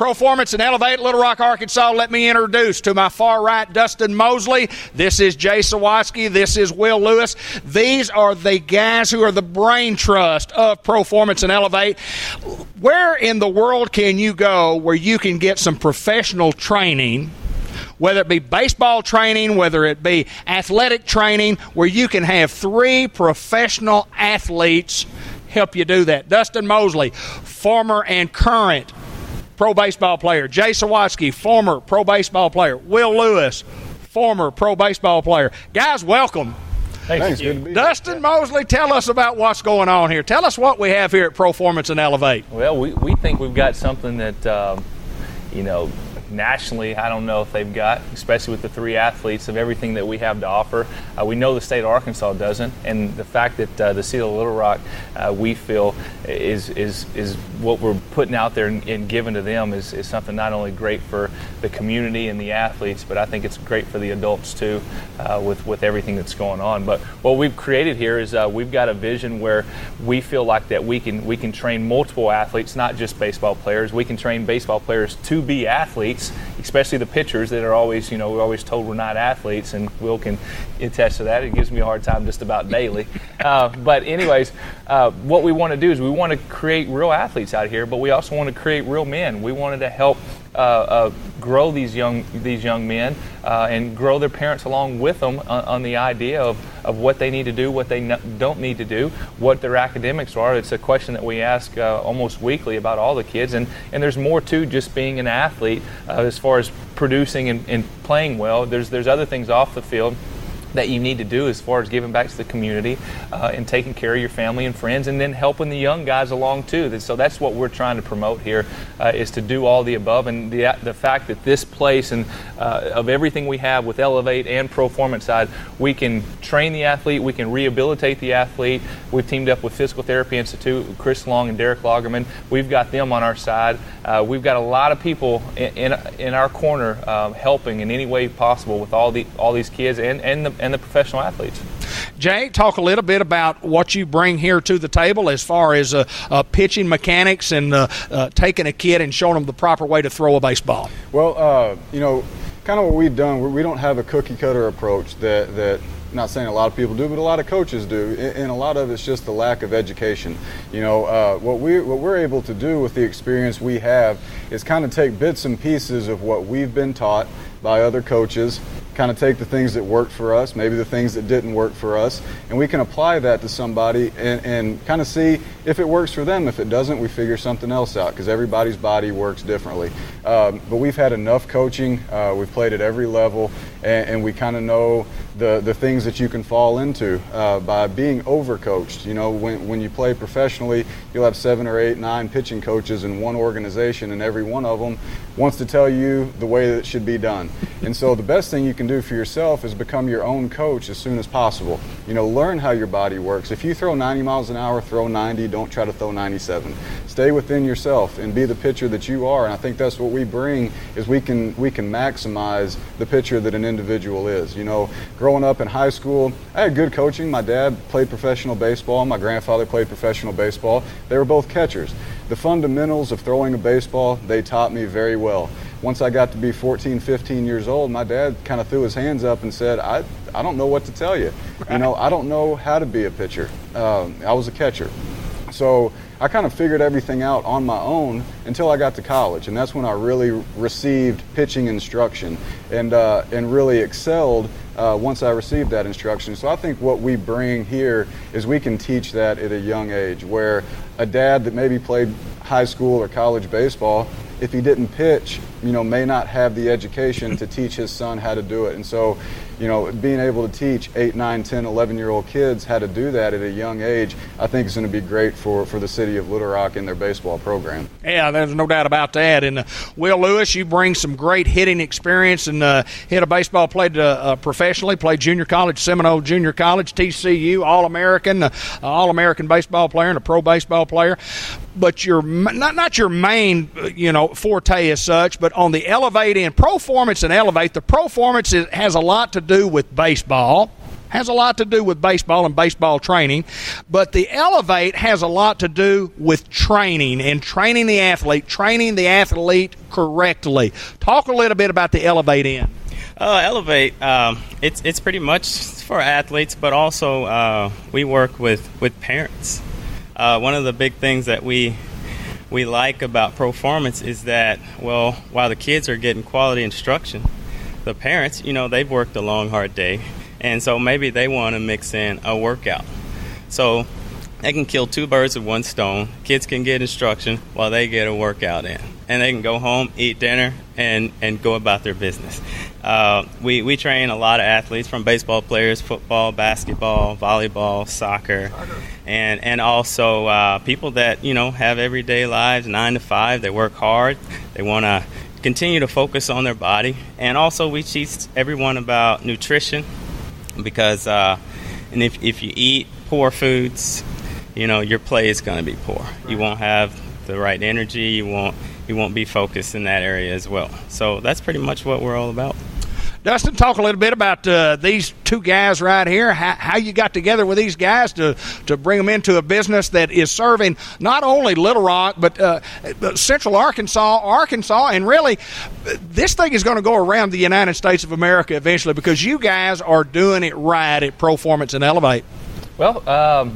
Proformance and Elevate, Little Rock, Arkansas. Let me introduce to my far right, Dustin Mosley. This is Jay Sawatsky. This is Will Lewis. These are the guys who are the brain trust of Proformance and Elevate. Where in the world can you go where you can get some professional training, whether it be baseball training, whether it be athletic training, where you can have 3 professional athletes help you do that? Dustin Mosley, former and current pro baseball player. Jay Sawatsky, former pro baseball player. Will Lewis, former pro baseball player. Guys, welcome. Thanks. Good to be Dustin Mosley, tell us about what's going on here. Tell us what we have here at Proformance and Elevate. Well, we think we've got something that, nationally, I don't know if they've got, especially with the 3 athletes, of everything that we have to offer. We know the state of Arkansas doesn't, and the fact that the city of Little Rock, we feel, is what we're putting out there and giving to them is something not only great for the community and the athletes, but I think it's great for the adults too, with everything that's going on. But what we've created here is we've got a vision where we feel like that we can train multiple athletes, not just baseball players. We can train baseball players to be athletes, especially the pitchers that are always, we're always told we're not athletes, and Will can attest to that. It gives me a hard time just about daily. But anyways, what we want to do is we want to create real athletes out here, but we also want to create real men. We wanted to help grow these young men and grow their parents along with them on the idea of what they need to do, what they don't need to do, what their academics are. It's a question that we ask almost weekly about all the kids, and there's more to just being an athlete as far as producing and playing well. There's other things off the field that you need to do as far as giving back to the community and taking care of your family and friends, and then helping the young guys along too. So that's what we're trying to promote here, is to do all the above. And the fact that this place and of everything we have with Elevate and Proformance side, we can train the athlete, we can rehabilitate the athlete. We've teamed up with Physical Therapy Institute, Chris Long and Derek Lagerman. We've got them on our side. We've got a lot of people in our corner helping in any way possible with all these kids and the professional athletes. Jay, talk a little bit about what you bring here to the table as far as pitching mechanics and taking a kid and showing them the proper way to throw a baseball. Well, kind of what we've done, we don't have a cookie-cutter approach that not saying a lot of people do, but a lot of coaches do, and a lot of it's just the lack of education. What we're able to do with the experience we have is kind of take bits and pieces of what we've been taught by other coaches, kind of take the things that worked for us, maybe the things that didn't work for us, and we can apply that to somebody and kind of see if it works for them. If it doesn't, we figure something else out, because everybody's body works differently. But we've had enough coaching, we've played at every level, and we kind of know the things that you can fall into by being overcoached. When you play professionally, you'll have 7 or 8, 9 pitching coaches in one organization, and every one of them wants to tell you the way that it should be done. And so the best thing you can do for yourself is become your own coach as soon as possible. Learn how your body works. If you throw 90 miles an hour, throw 90. Don't try to throw 97. Stay within yourself and be the pitcher that you are. And I think that's what we bring, is we can maximize the pitcher that an individual is. Growing up in high school, I had good coaching. My dad played professional baseball. My grandfather played professional baseball. They were both catchers. The fundamentals of throwing a baseball, they taught me very well. Once I got to be 14, 15 years old, my dad kind of threw his hands up and said, I don't know what to tell you. I don't know how to be a pitcher. I was a catcher. So I kind of figured everything out on my own until I got to college, and that's when I really received pitching instruction and really excelled once I received that instruction. So I think what we bring here is we can teach that at a young age, where a dad that maybe played high school or college baseball, if he didn't pitch, may not have the education to teach his son how to do it. And so, being able to teach 8, 9, 10, 11-year-old kids how to do that at a young age, I think is going to be great for the city of Little Rock and their baseball program. Yeah, there's no doubt about that. And Will Lewis, you bring some great hitting experience and hit a baseball, played professionally, played junior college, Seminole Junior College, TCU, All-American baseball player and a pro baseball player. But your not your main, forte as such, but on the Elevate end, Proformance and Elevate, the Proformance has a lot to do with baseball. has a lot to do with baseball and baseball training, but the Elevate has a lot to do with training and training the athlete correctly. Talk a little bit about the Elevate end. Elevate, it's pretty much for athletes, but also we work with parents. One of the big things that we like about Proformance is that, well, while the kids are getting quality instruction, the parents, they've worked a long, hard day, and so maybe they want to mix in a workout. So they can kill two birds with one stone. Kids can get instruction while they get a workout in, and they can go home, eat dinner, and go about their business. We train a lot of athletes, from baseball players, football, basketball, volleyball, soccer, and also people that have everyday lives, 9 to 5. They work hard. They want to continue to focus on their body, and also we teach everyone about nutrition, because and if you eat poor foods, your play is going to be poor. You won't have the right energy. You won't be focused in that area as well. So that's pretty much what we're all about. Dustin, talk a little bit about these two guys right here, how you got together with these guys to bring them into a business that is serving not only Little Rock, but Central Arkansas, and really this thing is going to go around the United States of America eventually, because you guys are doing it right at Proformance and Elevate. Well,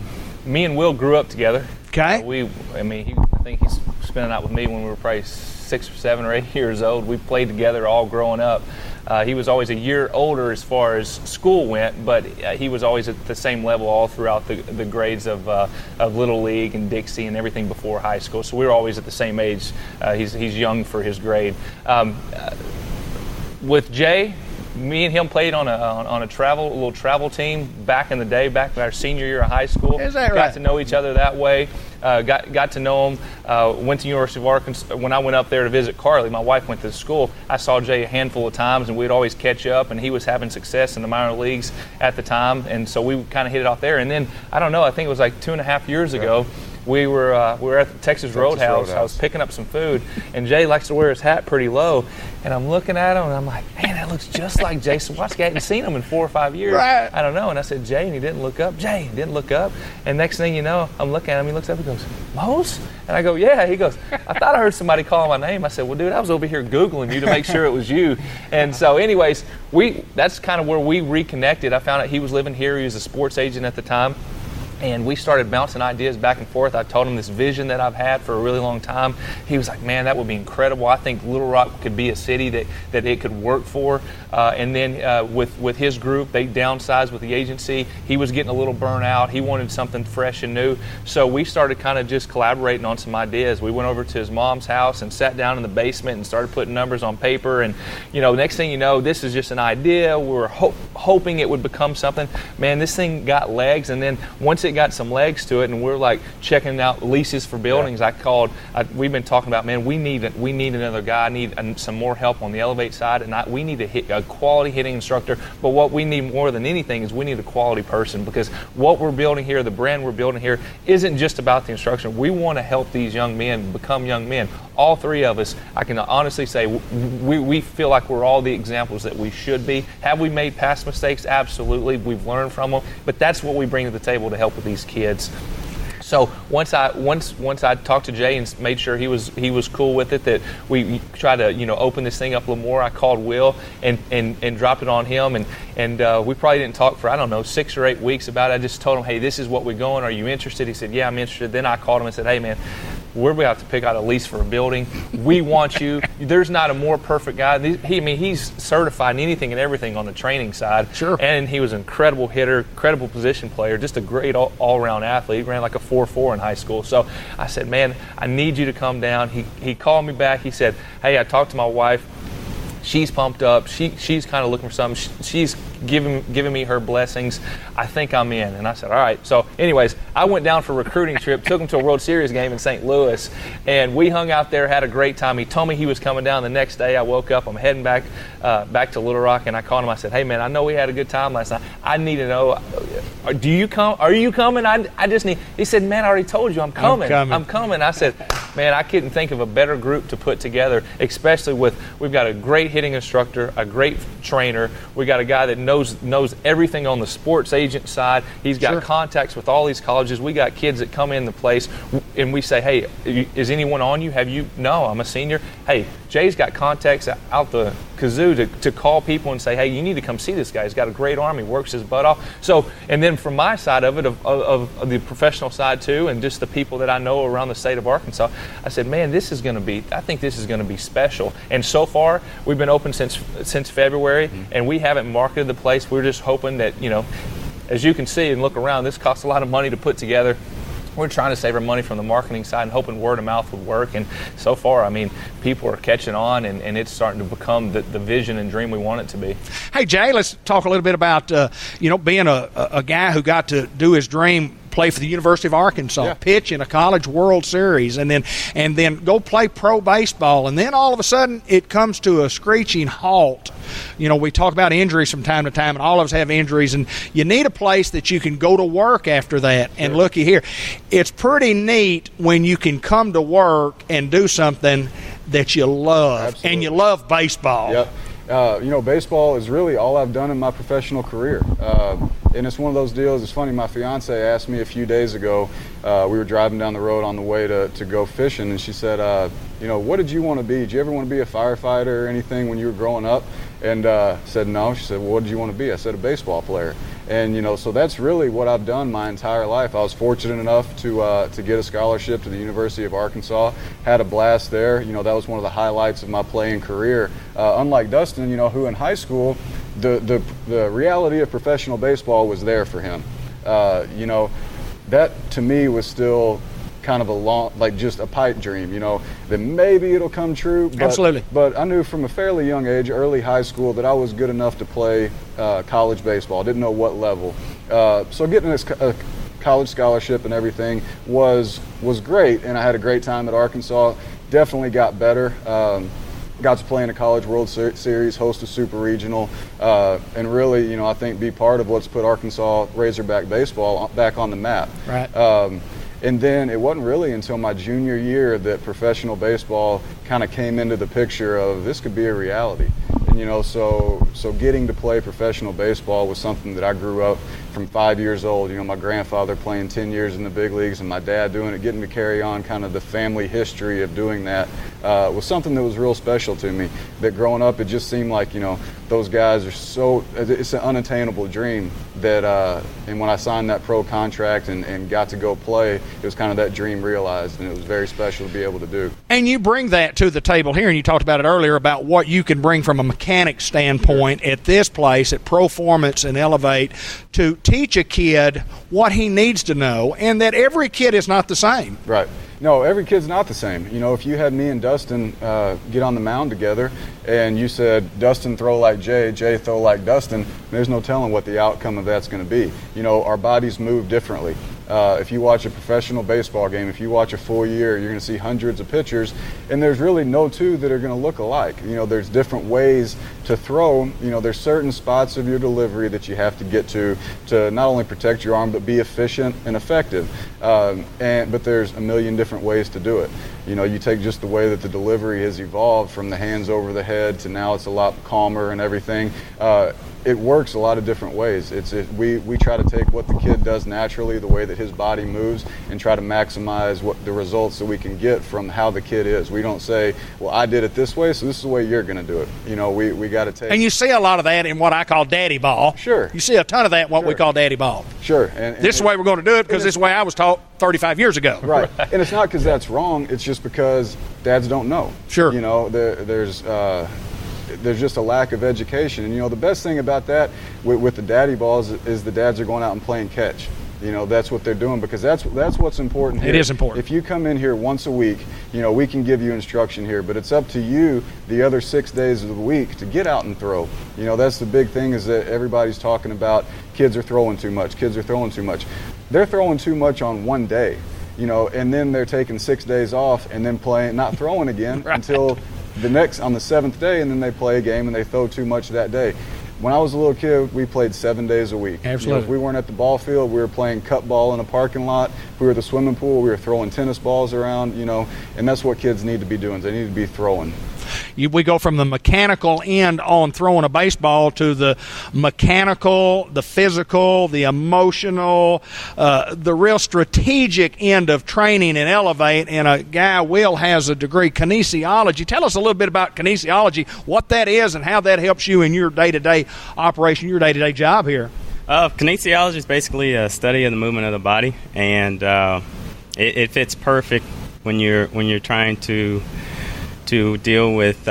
me and Will grew up together. Okay. I think he's spending out with me when we were probably 6 or 7 or 8 years old. We played together all growing up. He was always a year older as far as school went, but he was always at the same level all throughout the grades of Little League and Dixie and everything before high school. So we were always at the same age. He's young for his grade. With Jay, me and him played on a little travel team back in the day, back in our senior year of high school. Is that right? Got to know each other that way. Got to know him. Went to University of Arkansas. When I went up there to visit Carly, my wife went to the school. I saw Jay a handful of times, and we'd always catch up. And he was having success in the minor leagues at the time, and so we kind of hit it off there. And then I think it was like 2.5 years ago. We were at the Texas Roadhouse. I was picking up some food, and Jay likes to wear his hat pretty low. And I'm looking at him, and I'm like, man, that looks just like Jay Sawatsky. I hadn't seen him in 4 or 5 years. Right. I don't know. And I said, Jay, and he didn't look up. Jay, he didn't look up. And next thing you know, I'm looking at him. He looks up. He goes, Mose? And I go, yeah. He goes, I thought I heard somebody call my name. I said, well, dude, I was over here Googling you to make sure it was you. And so anyways, that's kind of where we reconnected. I found out he was living here. He was a sports agent at the time. And we started bouncing ideas back and forth. I told him this vision that I've had for a really long time. He was like, man, that would be incredible. I think Little Rock could be a city that it could work for. And then with his group, they downsized with the agency. He was getting a little burnt out. He wanted something fresh and new. So we started kind of just collaborating on some ideas. We went over to his mom's house and sat down in the basement and started putting numbers on paper. And, next thing you know, this is just an idea. We were hoping it would become something. Man, this thing got legs. And then once it got some legs to it, and we're like checking out leases for buildings. Yeah. We've been talking about, man, we need another guy. I need some more help on the Elevate side, and we need to hit a quality hitting instructor. But what we need more than anything is we need a quality person, because what we're building here, the brand we're building here, isn't just about the instruction. We want to help these young men become young men. All three of us, I can honestly say, we feel like we're all the examples that we should be. Have we made past mistakes? Absolutely. We've learned from them, but that's what we bring to the table to help with these kids. So once I talked to Jay and made sure he was cool with it, that we try to open this thing up a little more, I called Will and dropped it on him, and we probably didn't talk for 6 or 8 weeks about it. I just told him, hey, this is what we're going. Are you interested? He said, yeah, I'm interested. Then I called him and said, hey, man, we're going to have to pick out a lease for a building. We want you. There's not a more perfect guy. He's certified in anything and everything on the training side. Sure. And he was an incredible hitter, incredible position player, just a great all-around athlete. He ran like a 4.4 in high school. So I said, man, I need you to come down. He called me back. He said, hey, I talked to my wife. She's pumped up. She's kind of looking for something. She's giving me her blessings. I think I'm in. And I said, all right. So anyways, I went down for a recruiting trip, took him to a World Series game in St. Louis, and we hung out there, had a great time. He told me he was coming down the next day. I woke up. I'm heading back to Little Rock, and I called him. I said, hey, man, I know we had a good time last night. I need to know, do you come? Are you coming? I just need. He said, man, I already told you I'm coming. I'm coming. I said, man, I couldn't think of a better group to put together, especially we've got a great hitting instructor, a great trainer. We got a guy that knows everything on the sports agent side. He's got contacts with all these colleges. We got kids that come in the place, and we say, hey, is anyone on you? No, I'm a senior. Hey, Jay's got contacts out the kazoo to call people and say, hey, you need to come see this guy. He's got a great arm. He works his butt off. So, and then from my side of it, of the professional side too, and just the people that I know around the state of Arkansas, I said, man, I think this is going to be special. And so far, we've been open since February, and we haven't marketed the place. We're just hoping that, as you can see and look around, this costs a lot of money to put together. We're trying to save our money from the marketing side and hoping word of mouth would work. And so far, I mean, people are catching on, and it's starting to become the vision and dream we want it to be. Hey, Jay, let's talk a little bit about, being a guy who got to do his dream, play for the University of Arkansas, pitch in a college World Series, and then go play pro baseball. And then all of a sudden it comes to a screeching halt. We talk about injuries from time to time, and all of us have injuries, and you need a place that you can go to work after that. And looky here, it's pretty neat when you can come to work and do something that you love. Absolutely. And you love baseball. Yep. Baseball is really all I've done in my professional career. And it's one of those deals. It's funny, my fiance asked me a few days ago, we were driving down the road on the way to go fishing, and she said, what did you want to be? Did you ever want to be a firefighter or anything when you were growing up? And said no. She said, well, what did you want to be? I said, a baseball player. And, so that's really what I've done my entire life. I was fortunate enough to get a scholarship to the University of Arkansas, had a blast there. That was one of the highlights of my playing career. Unlike Dustin, who in high school, the reality of professional baseball was there for him. That to me was still kind of just a pipe dream, that maybe it'll come true. But, Absolutely. But I knew from a fairly young age, early high school, that I was good enough to play college baseball. Didn't know what level. So getting a college scholarship and everything was great, and I had a great time at Arkansas. Definitely got better. Got to play in a College World Series, host a Super Regional, and really, I think be part of what's put Arkansas Razorback baseball back on the map. Right. And then it wasn't really until my junior year that professional baseball kind of came into the picture of this could be a reality. And, so getting to play professional baseball was something that I grew up from 5 years old. My grandfather playing 10 years in the big leagues and my dad doing it, getting to carry on kind of the family history of doing that was something that was real special to me. That growing up, it just seemed like, those guys are it's an unattainable dream that, and when I signed that pro contract and got to go play, it was kind of that dream realized, and it was very special to be able to do. And you bring that to the table here, and you talked about it earlier about what you can bring from a mechanic standpoint at this place, at Proformance and Elevate, to teach a kid what he needs to know, and that every kid is not the same. Right. No, every kid's not the same. If you had me and Dustin get on the mound together and you said, Dustin throw like Jay, Jay throw like Dustin, there's no telling what the outcome of that's going to be. Our bodies move differently. If you watch a professional baseball game, if you watch a full year, you're going to see hundreds of pitchers, and there's really no two that are going to look alike. There's different ways to throw. There's certain spots of your delivery that you have to get to not only protect your arm, but be efficient and effective. But there's a million different ways to do it. You take just the way that the delivery has evolved from the hands over the head to now it's a lot calmer and everything. It works a lot of different ways. We try to take what the kid does naturally, the way that his body moves, and try to maximize what the results that we can get from how the kid is. We don't say, well, I did it this way, so this is the way you're going to do it. We got to take. And you see a lot of that in what I call daddy ball. Sure. You see a ton of that in what we call daddy ball. Sure. And this is the way we're going to do it because this is the way I was taught 35 years ago. Right. And it's not because that's wrong. It's just because dads don't know. Sure. There's just a lack of education. And, the best thing about that with the daddy balls is the dads are going out and playing catch. That's what they're doing because that's what's important here. It is important. If you come in here once a week, we can give you instruction here, but it's up to you the other 6 days of the week to get out and throw. That's the big thing is that everybody's talking about kids are throwing too much. They're throwing too much on one day, and then they're taking 6 days off and then not throwing again right. until on the seventh day, and then they play a game and they throw too much that day. when I was a little kid, we played 7 days a week. Absolutely. If we weren't at the ball field, we were playing cut ball in a parking lot. If we were at the swimming pool, we were throwing tennis balls around, and that's what kids need to be doing. They need to be throwing. We go from the mechanical end on throwing a baseball to the mechanical, the physical, the emotional, the real strategic end of training and Elevate. And a guy, Will, has a degree, kinesiology. Tell us a little bit about kinesiology, what that is, and how that helps you in your day-to-day operation, your day-to-day job here. Kinesiology is basically a study of the movement of the body, and it fits perfect when you're trying to deal with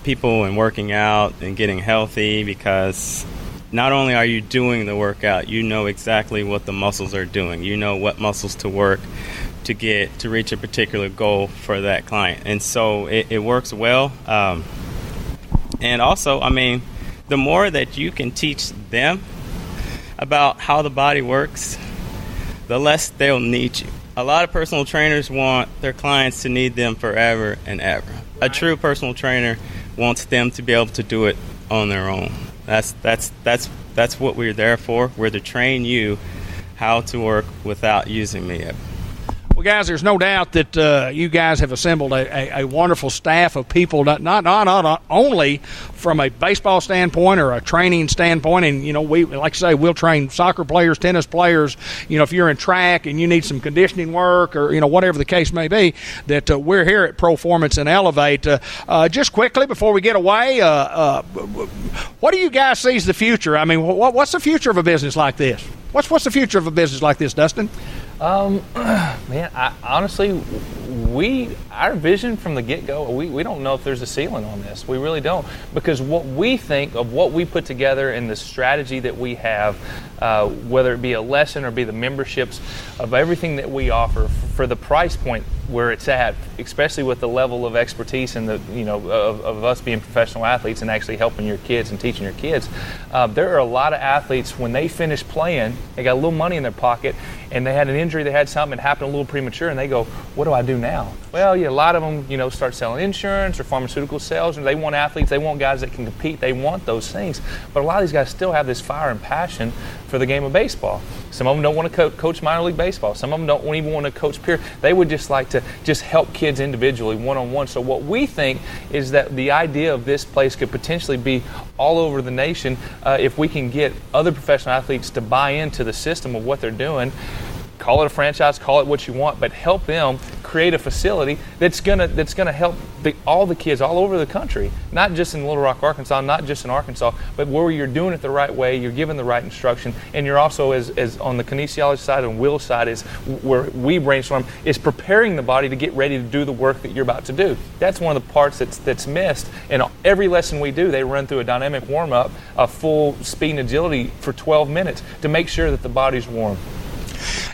people and working out and getting healthy, because not only are you doing the workout, you know exactly what the muscles are doing. You know what muscles to work to reach a particular goal for that client. And so it works well. And also, the more that you can teach them about how the body works, the less they'll need you. A lot of personal trainers want their clients to need them forever and ever. A true personal trainer wants them to be able to do it on their own. That's what we're there for. We're to train you how to work without using me ever. Well, guys, there's no doubt that you guys have assembled a wonderful staff of people, not only from a baseball standpoint or a training standpoint. And, we, like I say, we'll train soccer players, tennis players. If you're in track and you need some conditioning work or, whatever the case may be, that we're here at Proformance and Elevate. Just quickly, before we get away, what do you guys see as the future? What's the future of a business like this? What's the future of a business like this, Dustin? Man, honestly, our vision from the get-go, we don't know if there's a ceiling on this. We really don't, because what we think of what we put together and the strategy that we have, whether it be a lesson or be the memberships of everything that we offer for the price point where it's at, especially with the level of expertise and of us being professional athletes and actually helping your kids and teaching your kids. There are a lot of athletes, when they finish playing, they got a little money in their pocket and they had an injury, they had something that happened a little premature, and they go, what do I do now? Well, a lot of them, start selling insurance or pharmaceutical sales, and they want athletes, they want guys that can compete, they want those things. But a lot of these guys still have this fire and passion for the game of baseball. Some of them don't want to coach minor league baseball. Some of them don't even want to coach peer. They would just like to just help kids individually, one-on-one. So what we think is that the idea of this place could potentially be all over the nation if we can get other professional athletes to buy into the system of what they're doing. Call it a franchise, call it what you want, but help them create a facility that's gonna help all the kids all over the country, not just in Little Rock, Arkansas, not just in Arkansas, but where you're doing it the right way, you're giving the right instruction, and you're also, as on the kinesiology side and Will's side, is where we brainstorm, is preparing the body to get ready to do the work that you're about to do. That's one of the parts that's missed. And every lesson we do, they run through a dynamic warm-up, a full speed and agility for 12 minutes to make sure that the body's warm.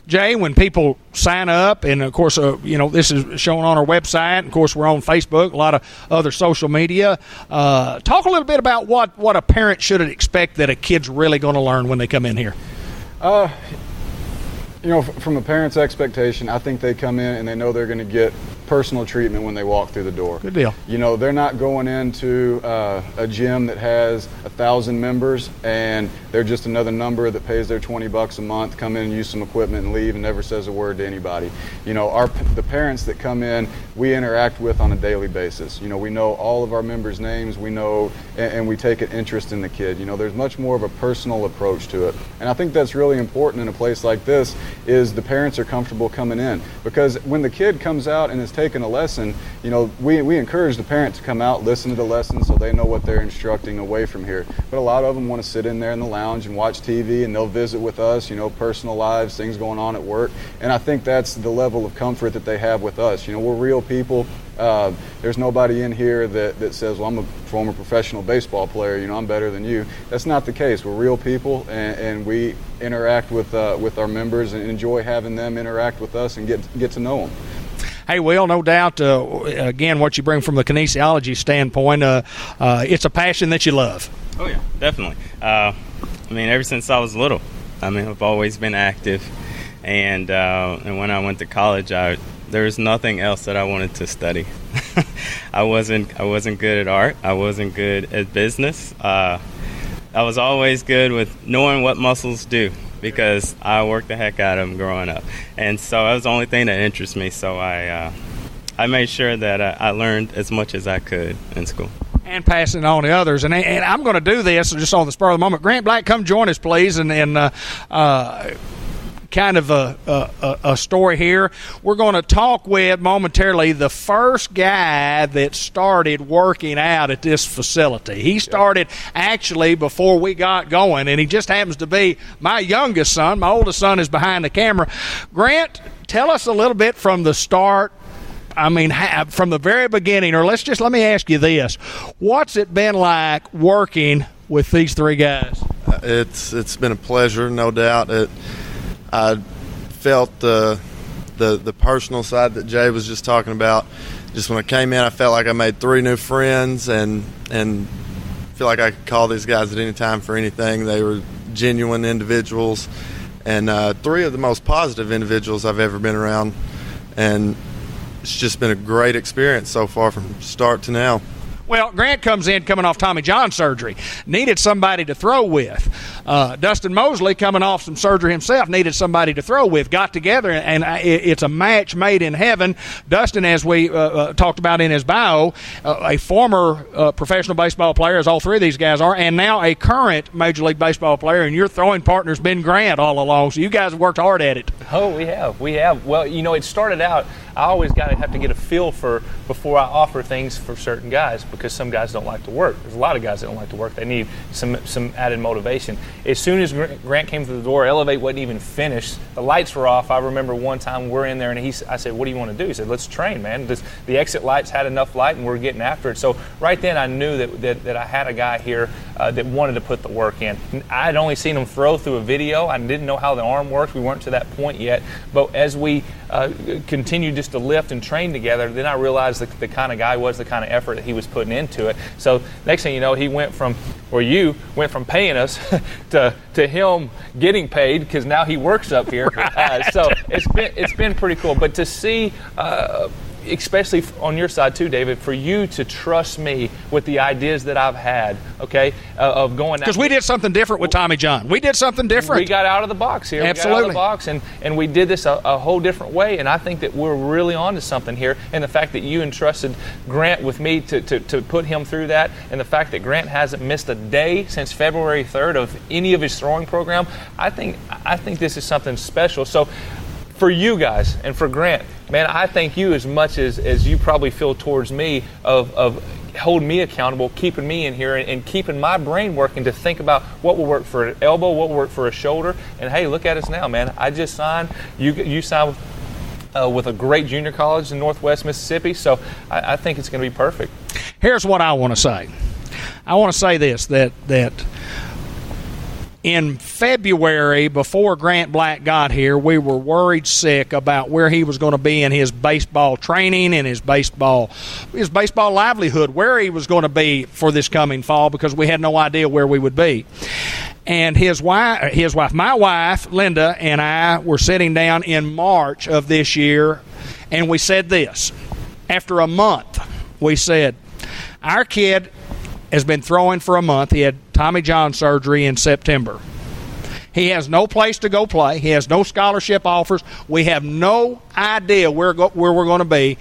Jay, when people sign up, and of course, this is shown on our website. Of course, we're on Facebook, a lot of other social media. Talk a little bit about what a parent should expect that a kid's really going to learn when they come in here. From a parent's expectation, I think they come in and they know they're going to get personal treatment when they walk through the door. Good deal. They're not going into a gym that has 1,000 members and they're just another number that pays their $20 a month, come in and use some equipment and leave and never says a word to anybody. The parents that come in, we interact with on a daily basis. We know all of our members' names, we know, and we take an interest in the kid. There's much more of a personal approach to it. And I think that's really important in a place like this, is the parents are comfortable coming in. Because when the kid comes out and is taking a lesson, we encourage the parent to come out, listen to the lesson so they know what they're instructing away from here. But a lot of them want to sit in there in the lounge and watch TV, and they'll visit with us, personal lives, things going on at work. And I think that's the level of comfort that they have with us. We're real people. There's nobody in here that says, well, I'm a former professional baseball player, I'm better than you. That's not the case. We're real people, and we interact with our members and enjoy having them interact with us and get to know them. Hey, Will, no doubt, again, what you bring from the kinesiology standpoint, it's a passion that you love. Oh, yeah, definitely. Ever since I was little, I've always been active. And when I went to college, there was nothing else that I wanted to study. I wasn't good at art. I wasn't good at business. I was always good with knowing what muscles do because I worked the heck out of them growing up. And so that was the only thing that interests me. So I made sure that I learned as much as I could in school. And passing it on to others. And I'm going to do this just on the spur of the moment. Grant Black, come join us, please. And kind of a story here. We're going to talk with momentarily the first guy that started working out at this facility. He started actually before we got going, and he just happens to be my youngest son. My oldest son is behind the camera. Grant, tell us a little bit from the start. I mean, from the very beginning, or let me ask you this. What's it been like working with these three guys? It's been a pleasure, no doubt. I felt the personal side that Jay was just talking about. Just when I came in, I felt like I made 3 new friends and feel like I could call these guys at any time for anything. They were genuine individuals and 3 of the most positive individuals I've ever been around. And it's just been a great experience so far from start to now. Well, Grant comes in coming off Tommy John surgery, needed somebody to throw with. Dustin Mosley, coming off some surgery himself, needed somebody to throw with. Got together, and it's a match made in heaven. Dustin, as we talked about in his bio, a former professional baseball player, as all 3 of these guys are, and now a current Major League Baseball player, and your throwing partner's been Grant all along, so you guys have worked hard at it. Oh, we have. Well, it started out, I always have to get a feel for before I offer things for certain guys, because some guys don't like to work. There's a lot of guys that don't like to work. They need some added motivation. As soon as Grant came through the door, Elevate wasn't even finished. The lights were off. I remember one time we're in there, and I said, "What do you want to do?" He said, "Let's train, man." The exit lights had enough light, and we're getting after it. So right then I knew that I had a guy here that wanted to put the work in. I had only seen him throw through a video. I didn't know how the arm works. We weren't to that point yet. But as we continued just to lift and train together, then I realized the kind of guy was, the kind of effort that he was putting into it. So next thing you know, you went from paying us to him getting paid, because now he works up here. So it's been pretty cool. But to see, especially on your side too, David, for you to trust me with the ideas that I've had, okay, of going out. Because we did something different with Tommy John. We did something different. We got out of the box here. Absolutely. We got out of the box, and we did this a whole different way, and I think that we're really on to something here. And the fact that you entrusted Grant with me to put him through that, and the fact that Grant hasn't missed a day since February 3rd of any of his throwing program, I think this is something special. So for you guys and for Grant, man, I thank you as much as you probably feel towards me of holding me accountable, keeping me in here, and keeping my brain working to think about what will work for an elbow, what will work for a shoulder. And hey, look at us now, man. I just signed. You signed with a great junior college in Northwest Mississippi, so I think it's going to be perfect. Here's what I want to say. I want to say this, that in February, before Grant Black got here, we were worried sick about where he was going to be in his baseball training and his baseball livelihood, where he was going to be for this coming fall, because we had no idea where we would be. And his wife, my wife, Linda, and I were sitting down in March of this year, and we said this. After a month, we said, our kid has been throwing for a month. He had Tommy John surgery in September. He has no place to go play. He has no scholarship offers. We have no idea where we're going to be.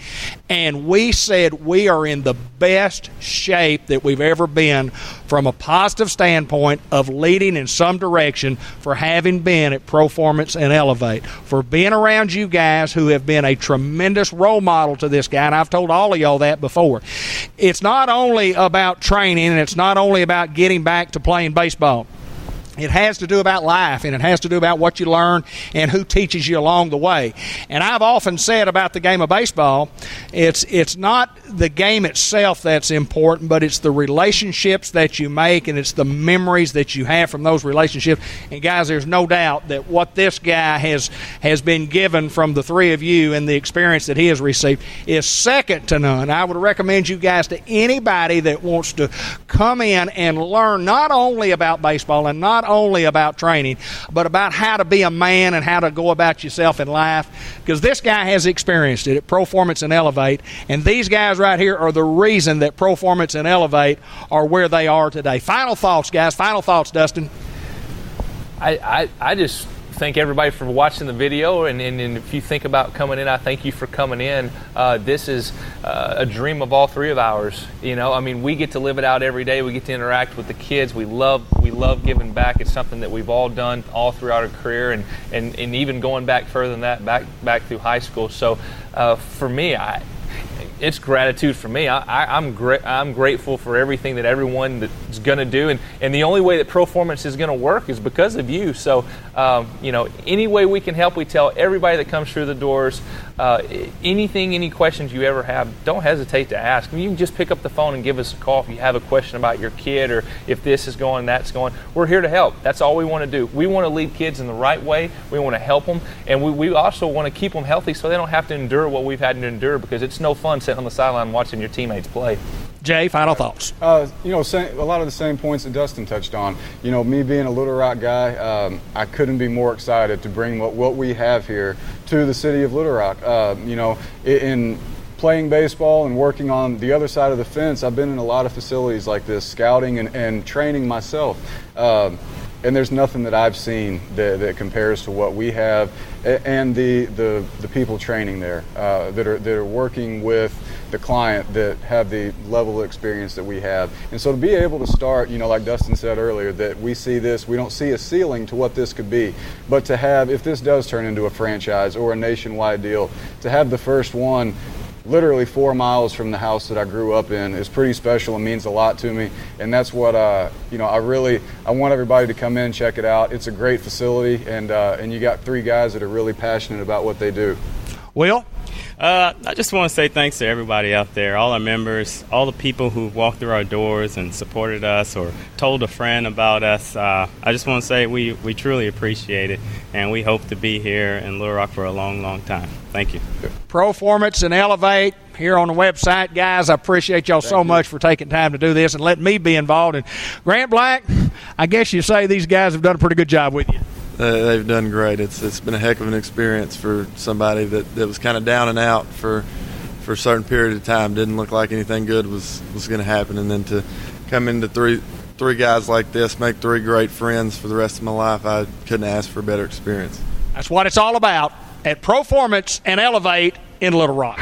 And we said we are in the best shape that we've ever been from a positive standpoint of leading in some direction, for having been at Proformance and Elevate, for being around you guys who have been a tremendous role model to this guy. And I've told all of y'all that before. It's not only about training, and it's not only about getting back to playing baseball. It has to do about life, and it has to do about what you learn and who teaches you along the way. And I've often said about the game of baseball, it's not the game itself that's important, but it's the relationships that you make, and it's the memories that you have from those relationships. And guys, there's no doubt that what this guy has been given from the 3 of you and the experience that he has received is second to none. I would recommend you guys to anybody that wants to come in and learn not only about baseball and not not only about training, but about how to be a man and how to go about yourself in life, because this guy has experienced it at Proformance and Elevate, and these guys right here are the reason that Proformance and Elevate are where they are today. Final thoughts, guys. Final thoughts, Dustin. I just thank everybody for watching the video, and if you think about coming in, I thank you for coming in. This is a dream of all three of ours. You know, I mean, we get to live it out every day. We get to interact with the kids. We love giving back. It's something that we've all done all throughout our career, and even going back further than that, back through high school. So for me, it's gratitude for me. I'm grateful for everything that everyone that's going to do, and the only way that Proformance is going to work is because of you. So, you know, any way we can help, we tell everybody that comes through the doors. Any questions you ever have, don't hesitate to ask. You can just pick up the phone and give us a call if you have a question about your kid, or if this is going, that's going. We're here to help. That's all we want to do. We want to lead kids in the right way. We want to help them, and we also want to keep them healthy so they don't have to endure what we've had to endure, because it's no fun sitting on the sideline watching your teammates play. Jay, final thoughts. You know, a lot of the same points that Dustin touched on. You know, me being a Little Rock guy, I couldn't be more excited to bring what we have here to the city of Little Rock. You know, in playing baseball and working on the other side of the fence, I've been in a lot of facilities like this, scouting and training myself. And there's nothing that I've seen that compares to what we have, and the people training there that are working with the client, that have the level of experience that we have. And so to be able to start, you know, like Dustin said earlier, that we see this, we don't see a ceiling to what this could be, but to have, if this does turn into a franchise or a nationwide deal, to have the first one literally 4 miles from the house that I grew up in is pretty special and means a lot to me. And that's what, you know, I want everybody to come in, check it out. It's a great facility, and you got three guys that are really passionate about what they do. Will? I just want to say thanks to everybody out there, all our members, all the people who walked through our doors and supported us or told a friend about us. I just want to say we truly appreciate it, and we hope to be here in Little Rock for a long, long time. Thank you. Proformance and Elevate here on the website. Guys, I appreciate y'all so much for taking time to do this and letting me be involved. And Grant Black, I guess you say these guys have done a pretty good job with you. They've done great. It's been a heck of an experience for somebody that was kind of down and out for a certain period of time. Didn't look like anything good was going to happen, and then to come into three guys like this, make three great friends for the rest of my life, I couldn't ask for a better experience. That's what it's all about at Proformance and Elevate in Little Rock.